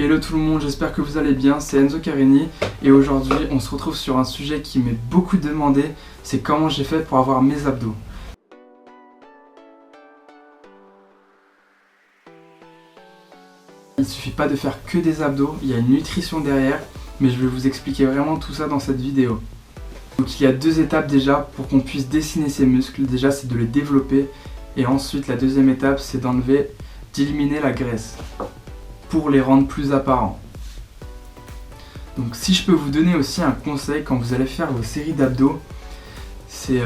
Hello tout le monde, j'espère que vous allez bien, c'est Enzo Carini et aujourd'hui on se retrouve sur un sujet qui m'est beaucoup demandé, c'est comment j'ai fait pour avoir mes abdos. Il ne suffit pas de faire que des abdos, il y a une nutrition derrière, mais je vais vous expliquer vraiment tout ça dans cette vidéo. Donc il y a deux étapes déjà pour qu'on puisse dessiner ses muscles, déjà c'est de les développer et ensuite la deuxième étape c'est d'éliminer la graisse pour les rendre plus apparents. Donc si je peux vous donner aussi un conseil quand vous allez faire vos séries d'abdos, c'est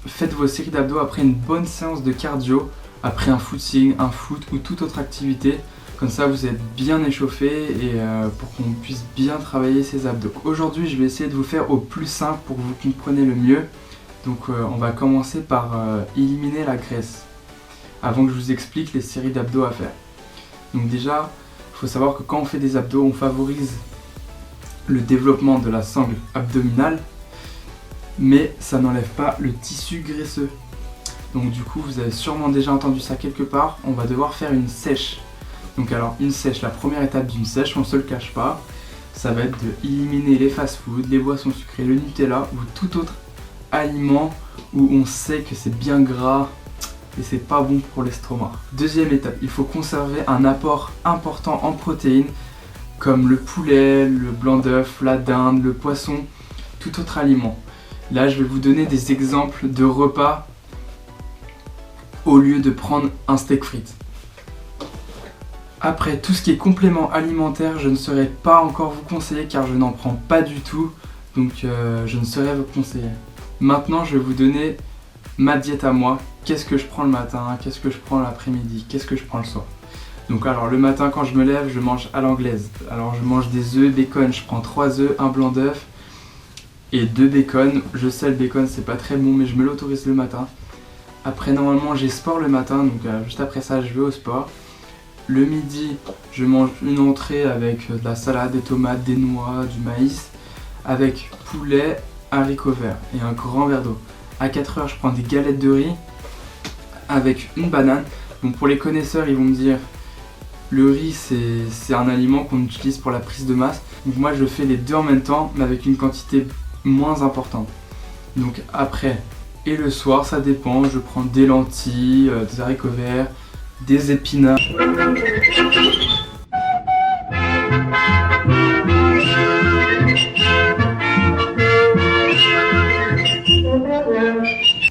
faites vos séries d'abdos après une bonne séance de cardio, après un footing, un foot ou toute autre activité. Comme ça vous êtes bien échauffé et pour qu'on puisse bien travailler ses abdos. Aujourd'hui je vais essayer de vous faire au plus simple pour que vous compreniez le mieux. Donc on va commencer par éliminer la graisse avant que je vous explique les séries d'abdos à faire. Donc déjà, il faut savoir que quand on fait des abdos, on favorise le développement de la sangle abdominale, mais ça n'enlève pas le tissu graisseux. Donc du coup, vous avez sûrement déjà entendu ça quelque part, on va devoir faire une sèche. Donc alors, une sèche, la première étape d'une sèche, on ne se le cache pas, ça va être d'éliminer les fast-foods, les boissons sucrées, le Nutella ou tout autre aliment où on sait que c'est bien gras, et c'est pas bon pour l'estomac. Deuxième étape, il faut conserver un apport important en protéines comme le poulet, le blanc d'œuf, la dinde, le poisson, tout autre aliment. Là, je vais vous donner des exemples de repas au lieu de prendre un steak frites. Après, tout ce qui est complément alimentaire, je ne saurais pas encore vous conseiller car je n'en prends pas du tout, donc je ne saurais vous conseiller. Maintenant, je vais vous donner ma diète à moi. Qu'est-ce que je prends le matin, qu'est-ce que je prends l'après-midi, qu'est-ce que je prends le soir. Donc alors le matin quand je me lève, je mange à l'anglaise. Alors je mange des œufs, bacon, je prends 3 œufs, un blanc d'œuf et 2 bacon. Je sais le bacon c'est pas très bon mais je me l'autorise le matin. Après normalement j'ai sport le matin donc juste après ça je vais au sport. Le midi je mange une entrée avec de la salade, des tomates, des noix, du maïs avec poulet, haricots verts et un grand verre d'eau. À 4h je prends des galettes de riz avec une banane. Donc pour les connaisseurs ils vont me dire le riz c'est un aliment qu'on utilise pour la prise de masse. Donc moi je fais les deux en même temps mais avec une quantité moins importante. Donc après et le soir ça dépend, je prends des lentilles, des haricots verts, des épinards.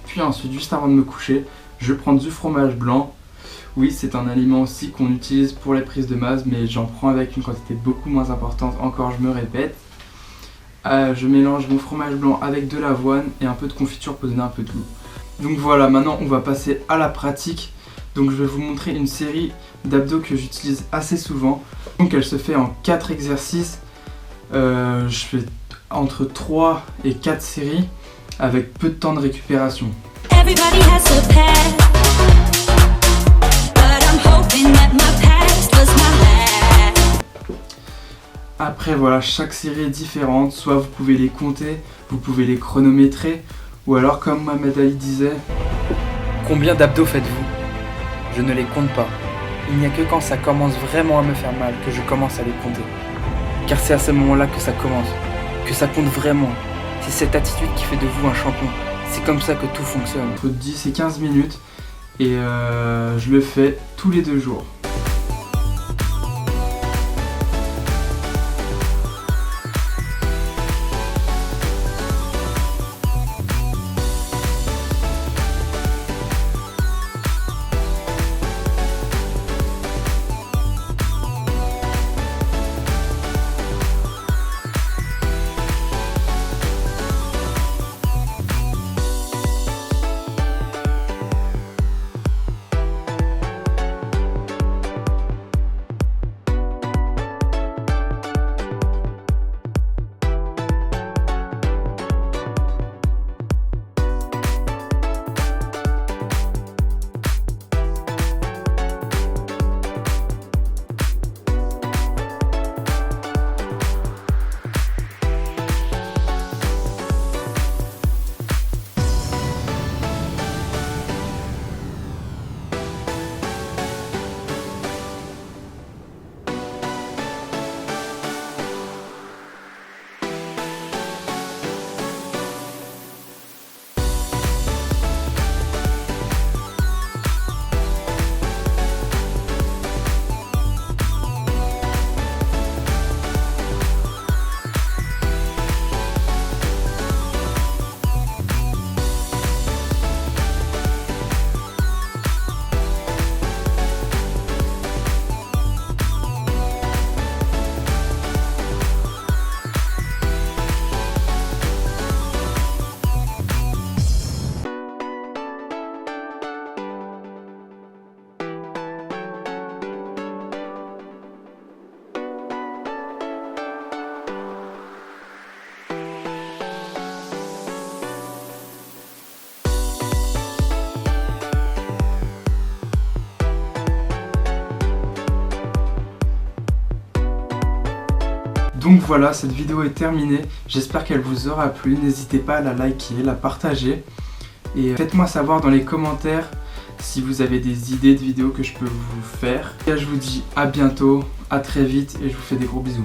Puis ensuite, juste avant de me coucher, je prends du fromage blanc. Oui, c'est un aliment aussi qu'on utilise pour les prises de masse, mais j'en prends avec une quantité beaucoup moins importante. Encore, je me répète. Je mélange mon fromage blanc avec de l'avoine et un peu de confiture pour donner un peu de goût. Donc voilà, maintenant on va passer à la pratique. Donc je vais vous montrer une série d'abdos que j'utilise assez souvent. Donc elle se fait en 4 exercices. Je fais entre 3 et 4 séries avec peu de temps de récupération. Après voilà, chaque série est différente, soit vous pouvez les compter, vous pouvez les chronométrer, ou alors comme Mohamed Ali disait, combien d'abdos faites-vous? Je ne les compte pas. Il n'y a que quand ça commence vraiment à me faire mal que je commence à les compter. Car c'est à ce moment-là que ça commence, que ça compte vraiment. C'est cette attitude qui fait de vous un champion. C'est comme ça que tout fonctionne. Entre 10 et 15 minutes et je le fais tous les 2 jours. Donc voilà, cette vidéo est terminée, j'espère qu'elle vous aura plu, n'hésitez pas à la liker, la partager et faites-moi savoir dans les commentaires si vous avez des idées de vidéos que je peux vous faire. Et je vous dis à bientôt, à très vite et je vous fais des gros bisous.